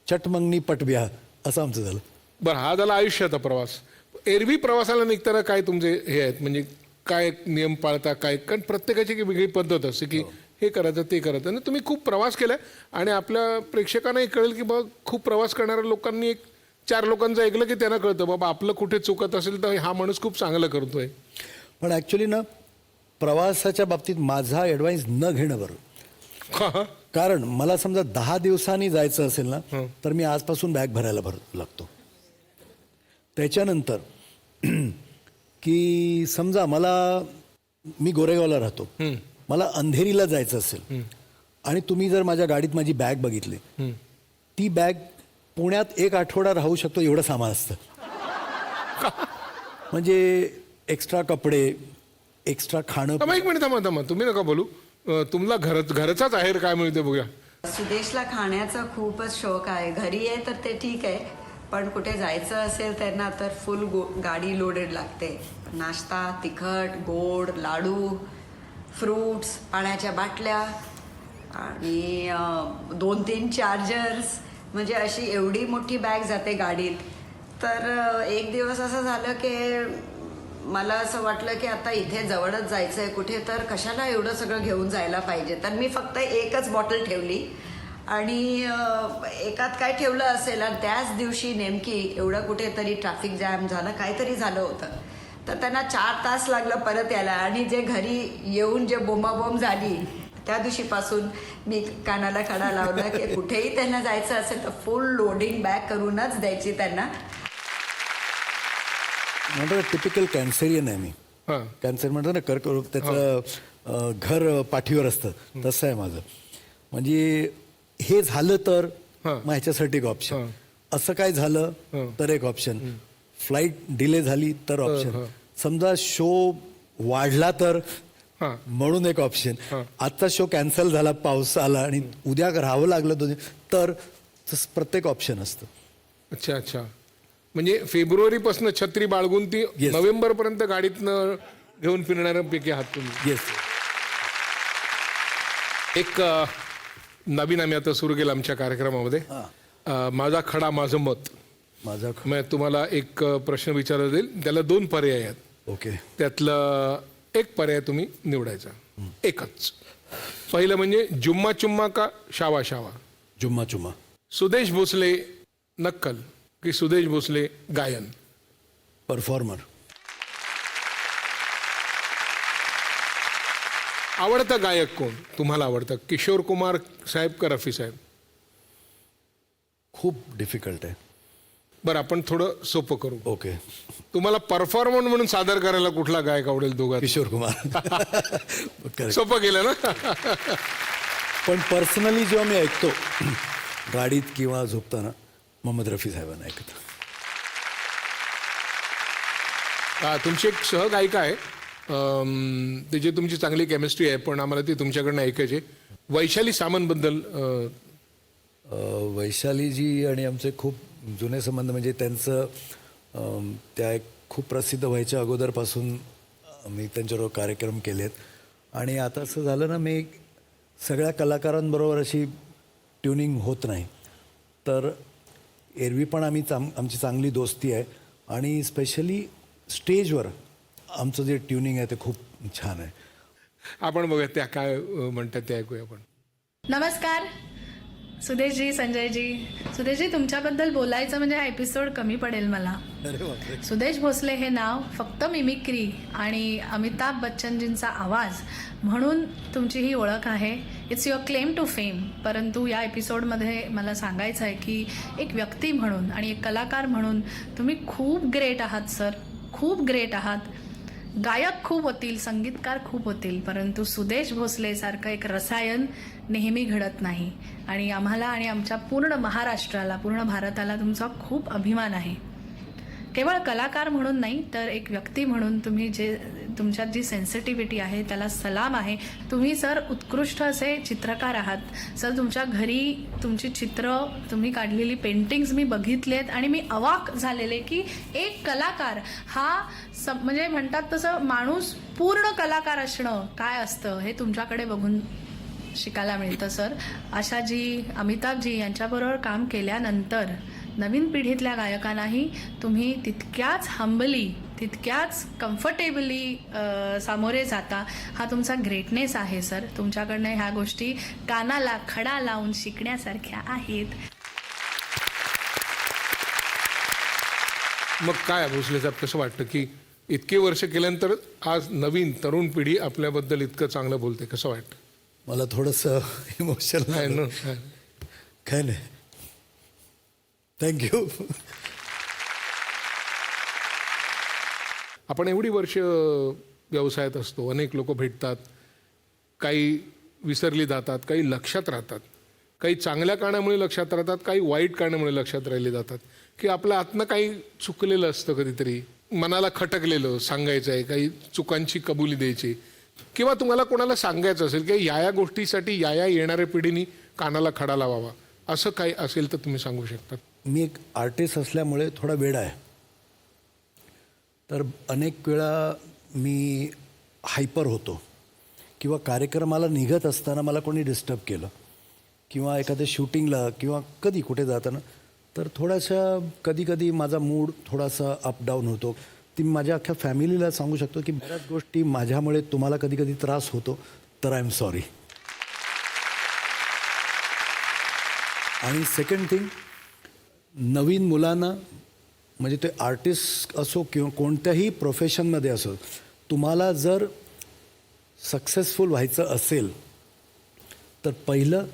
चटमंगनी पटब्याह असं आमचं झालं. बरं हा झाला आयुष्याचा प्रवास. एरवी प्रवासाला निघताना काय तुमचे हे आहेत म्हणजे काय नियम पाळता काय? कारण प्रत्येकाची एक वेगळी पद्धत असते की हे करायचं ते करायचं. आणि तुम्ही खूप प्रवास केलाय आणि आपल्या प्रेक्षकांनाही कळेल की बाबा खूप प्रवास करणाऱ्या लोकांनी 4 लोकांचं ऐकलं की त्यांना कळतं बाबा आपलं कुठे चुकत असेल तर हा माणूस खूप चांगलं करतोय. पण ॲक्च्युली ना प्रवासाच्या बाबतीत माझा ॲडवाईस न घेणं बरं. कारण मला समजा 10 दिवसांनी जायचं असेल ना तर मी आजपासून बॅग भरायला लागतो. त्याच्यानंतर की समजा मी गोरेगावला राहतो. मला अंधेरीला जायचं असेल आणि तुम्ही जर माझ्या गाडीत माझी बॅग बघितली ती बॅग पुण्यात 1 आठवडा राहू शकतो एवढं सामान असतं. म्हणजे एक्स्ट्रा कपडे एक्स्ट्रा खाणं. एक मिनिट थांबा तुम्ही नका बोलू. तुम्हाला घरचाच आहेर काय मिळते बघूया. सुदेशला खाण्याचा खूपच शौक आहे. घरी आहे तर ते ठीक आहे पण कुठे जायचं असेल त्यांना तर फुल गाडी लोडेड लागते. नाश्ता, तिखट, गोड, लाडू, फ्रूट्स, पाण्याच्या बाटल्या आणि 2-3 चार्जर्स. म्हणजे अशी एवढी मोठी बॅग जाते गाडीत. तर एक दिवस असं झालं की मला असं वाटलं की आता इथे जवळच जायचं आहे कुठे तर कशाला एवढं सगळं घेऊन जायला पाहिजे. तर मी फक्त एकच बॉटल ठेवली आणि एकात काय ठेवलं असेल आणि त्याच दिवशी नेमकी एवढं कुठेतरी ट्रॅफिक जॅम झालं काहीतरी झालं होतं. तर त्यांना 4 तास लागलं परत यायला. आणि जे घरी येऊन जे बोंबाबोंब झाली त्या दिवशीपासून मी कानाला खडा लावला की कुठेही त्यांना जायचं असेल तर फुल लोडिंग बॅग करूनच द्यायची त्यांना. म्हणतो टिपिकल कॅन्सरियन आहे मी. कॅन्सर म्हणतो ना कर्करोग त्याचं घर पाठीवर असतं तसं आहे माझं. म्हणजे हे झालं तर मग ह्याच्यासाठी एक ऑप्शन. असं काय झालं तर एक ऑप्शन. फ्लाईट डिले झाली तर ऑप्शन. समजा शो वाढला तर म्हणून एक ऑप्शन. आजचा शो कॅन्सल झाला पाऊस आला आणि उद्या राहावं लागलं तर प्रत्येक ऑप्शन असतं. अच्छा. म्हणजे फेब्रुवारीपासून छत्री बाळगून ती Yes. नोव्हेंबरपर्यंत गाडीतनं घेऊन फिरणाऱ्यांपैकी आहात तुम्ही. येस. एक नवीन आम्ही आता सुरू केलं आमच्या कार्यक्रमामध्ये, माझा खडा माझं मत. माझा मग तुम्हाला एक प्रश्न विचारला जाईल, त्याला 2 पर्याय आहेत. ओके. त्यातलं एक पर्याय तुम्ही निवडायचा, एकच. पहिलं म्हणजे जुम्मा चुम्मा का शावा शावा. जुम्मा चुम्मा. सुदेश भोसले नक्कल की सुदेश भोसले गायन. परफॉर्मर. आवडता गायक कोण तुम्हाला आवडतं, किशोर कुमार साहेब का रफी साहेब? खूप डिफिकल्ट आहे. बरं, आपण थोडं सोपं करू. ओके. तुम्हाला परफॉर्मर म्हणून सादर करायला कुठला गायक आवडेल दोघात? किशोर कुमार. Correct. सोपं केलं ना. पण पर्सनली जेव्हा मी ऐकतो गाडीत किंवा झोपताना, मोहम्मद रफी साहेबांना ऐकतो. तुमची एक सहगायिका आहे, त्याची तुमची चांगली केमिस्ट्री आहे, पण आम्हाला ती तुमच्याकडनं ऐकायची. वैशाली सामंतबद्दल वैशालीजी आणि आमचे खूप जुने संबंध, म्हणजे त्यांचं त्या एक खूप प्रसिद्ध व्हायच्या अगोदरपासून मी त्यांच्याबरोबर कार्यक्रम केलेत. आणि आता असं झालं ना, मी सगळ्या कलाकारांबरोबर अशी ट्युनिंग होत नाही, तर एरवी पण आमची चांगली दोस्ती आहे. आणि स्पेशली स्टेजवर आमचं जे ट्युनिंग आहे ते खूप छान आहे. आपण बघूया त्या काय म्हणतात ते ऐकूया आपण. नमस्कार सुदेशजी, संजयजी. सुदेशजी, तुमच्याबद्दल बोलायचं म्हणजे हा एपिसोड कमी पडेल मला. सुदेश भोसले हे नाव फक्त मिमिक्री आणि अमिताभ बच्चनजींचा आवाज म्हणून तुमची ही ओळख आहे. It's your claim to fame. परंतु या एपिसोडमध्ये मला सांगायचं आहे की एक व्यक्ती म्हणून आणि एक कलाकार म्हणून तुम्ही खूप ग्रेट आहात सर, खूप ग्रेट आहात. गायक खूप होतील, संगीतकार खूप होतील, परंतु सुदेश भोसलेसारखं एक रसायन नेहमी घडत नाही. आणि आम्हाला आणि आमच्या पूर्ण महाराष्ट्राला, पूर्ण भारताला तुमचा खूप अभिमान आहे. केवळ कलाकार म्हणून नाही, तर एक व्यक्ती म्हणून तुम्ही तुमच्यात जी सेन्सिटिव्हिटी आहे त्याला सलाम आहे. तुम्ही सर उत्कृष्ट असे चित्रकार आहात सर. तुमच्या घरी तुमची चित्र, तुम्ही काढलेली पेंटिंग्स मी बघितलेत आणि मी अवाक झालेले की एक कलाकार हा म्हणजे म्हणतात तसं माणूस पूर्ण कलाकार असणं काय असतं हे तुमच्याकडे बघून शिकायला मिळतं सर. आशाजी, अमिताभजी यांच्याबरोबर काम केल्यानंतर नवीन पिढीतल्या गायकांनाही तुम्ही तितक्याच हंबली, तितक्याच कम्फर्टेबली सामोरे जाता. हा तुमचा ग्रेटनेस आहे सर. तुमच्याकडनं ह्या गोष्टी कानाला खडा लावून शिकण्यासारख्या आहेत. मग काय भोसले साहेब, कसं वाटतं की इतके वर्ष केल्यानंतर आज नवीन तरुण पिढी आपल्याबद्दल इतकं चांगलं बोलते, कसं वाटतं? मला थोडंसं इमोशनल काय आहे. ना काय नाही. थँक्यू. आपण एवढी वर्ष व्यवसायात असतो, अनेक लोक भेटतात, काही विसरली जातात, काही लक्षात राहतात, काही चांगल्या कारणामुळे लक्षात राहतात, काही वाईट कारणामुळे लक्षात राहिले जातात, की आपल्या आतनं काही चुकलेलं असतं, कधीतरी मनाला खटकलेलं सांगायचं आहे, काही चुकांची कबुली द्यायची, किंवा तुम्हाला कोणाला सांगायचं असेल की या गोष्टीसाठी या येणाऱ्या पिढीने कानाला खडा लावावा, असं काही असेल तर तुम्ही सांगू शकता. मी एक आर्टिस्ट असल्यामुळे थोडा वेडा आहे, तर अनेक वेळा मी हायपर होतो, किंवा कार्यक्रमाला निघत असताना मला कोणी डिस्टर्ब केलं, किंवा एखाद्या शूटिंगला किंवा कधी कुठे जाताना, तर थोडासा कधी माझा मूड थोडासा अप डाऊन होतो. ती माझ्या अख्ख्या फॅमिलीला सांगू शकतो की बऱ्याच गोष्टी माझ्यामुळे तुम्हाला कधी त्रास होतो, तर आय एम सॉरी. आणि सेकंड थिंग, नवीन मुलांना, म्हणजे ते आर्टिस्ट असो किंवा कोणत्याही प्रोफेशनमध्ये असो, तुम्हाला जर सक्सेसफुल व्हायचं असेल तर पहिलं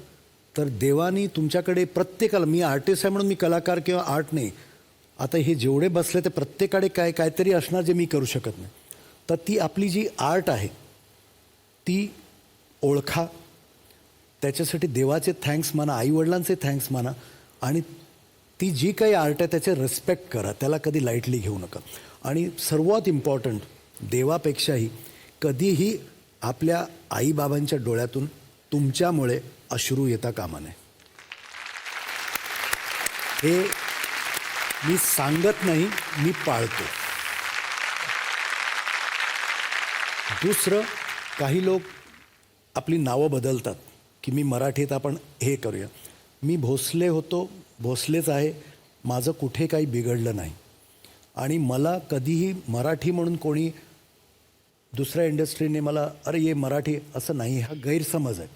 तर देवानी तुमच्याकडे प्रत्येकाला, मी आर्टिस्ट आहे म्हणून मी कलाकार किंवा आर्ट नाही, आता हे जेवढे बसले ते प्रत्येकाकडे काहीतरी असणार जे मी करू शकत नाही, तर ती आपली जी आर्ट आहे ती ओळखा, त्याच्यासाठी देवाचे थँक्स माना, आईवडिलांचे थँक्स माना, आणि ती जी काही आर्ट आहे त्याचे रिस्पेक्ट करा, त्याला कधी लाईटली घेऊ नका. आणि सर्वात इम्पॉर्टंट, देवापेक्षाही कधीही आपल्या आईबाबांच्या डोळ्यातून तुमच्यामुळे अश्रू येता कामा नये. हे मी सांगत नाही, मी पाळतो. दुसरं, काही लोक आपली नावं बदलतात की मी मराठीत आपण हे करूया. मी भोसले होतो, भोसलेच आहे, माझं कुठे काही बिघडलं नाही. आणि मला कधीही मराठी म्हणून कोणी दुसऱ्या इंडस्ट्रीने मला अरे ये मराठी असं नाही, हा गैरसमज आहे.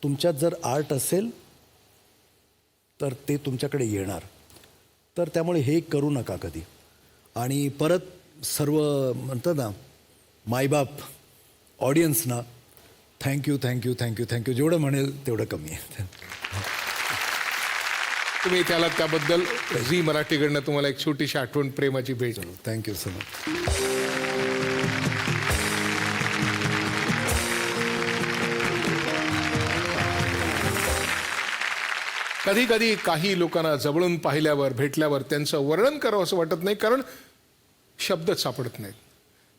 तुमच्यात जर आर्ट असेल तर ते तुमच्याकडे येणार. तर त्यामुळे हे करू नका कधी. आणि परत सर्व म्हणतात ना मायबाप ऑडियन्सना थँक्यू थँक्यू थँक्यू थँक्यू, जेवढं म्हणेल तेवढं कमी आहे. तुम्ही त्याला त्याबद्दल झी मराठीकडनं तुम्हाला एक छोटीशी आठवण, प्रेमाची भेट. Thank you so much. कधी कधी काही लोकांना जवळून पाहिल्यावर, भेटल्यावर त्यांचं वर्णन करावं असं वाटत नाही, कारण शब्दच सापडत नाहीत.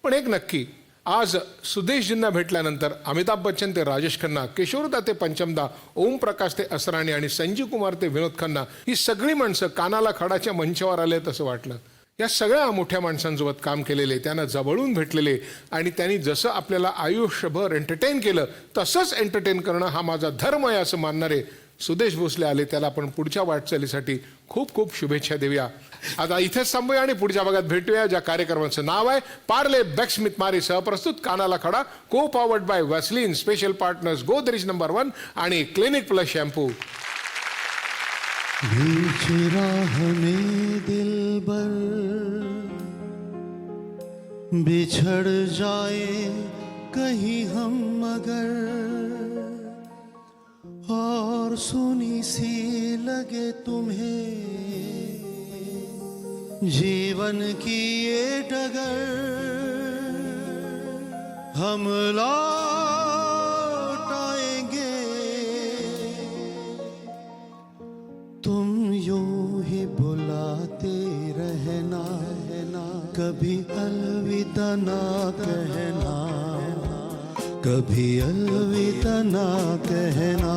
पण एक नक्की, आज सुदेशजींना भेटल्यानंतर अमिताभ बच्चन ते राजेश खन्ना, किशोरदा ते पंचमदा, ओम प्रकाश ते असराणी आणि संजीव कुमार ते विनोद खन्ना, ही सगळी माणसं कानाला खडाच्या मंचावर आलेत असं वाटलं. या सगळ्या मोठ्या माणसांसोबत काम केलेले, त्यांना जवळून भेटलेले आणि त्यांनी जसं आपल्याला आयुष्यभर एंटरटेन केलं तसंच एंटरटेन करणं हा माझा धर्म आहे असं मानणारे सुदेश भोसले आले. त्याला आपण पुढच्या वाटचालीसाठी खूप खूप शुभेच्छा देऊया. आता इथेच थांबूया आणि पुढच्या भागात भेटूया, ज्या कार्यक्रमाचं नाव आहे पार्ले बेक्स मितमारी सहप्रस्तुत कानाला खडा, को powered by Vaseline, special partners Godrej number 1 आणि क्लिनिक प्लस शॅम्पू. बीच राह में दिलबर बिछड़ जाए कहीं हम मगर, और सुनी सी लगे तुम्हें जीवन की ये डगर, हम लौट आएंगे तुम यूं ही बुलाते रहना, कभी अलविदा ना कहना, कभी अलविदा ना कहना,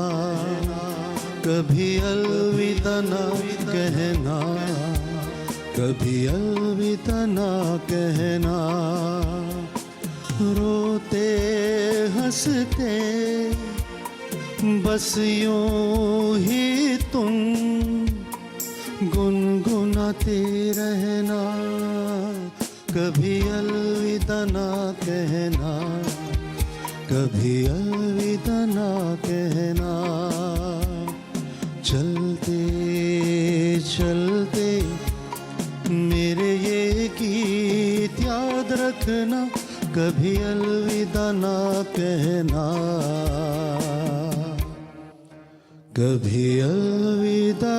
कभी अलविदा ना कहना, कभी अलविदा ना कहना. रोते हंसते बस यूं ही तुम गुनगुनाते रहना, कभी अलविदा ना कहना, कभी अलविदा ना कहना. चलते चलते मेरे ये गीत याद रखना, कभी अलविदा ना कहना, कभी अलविदा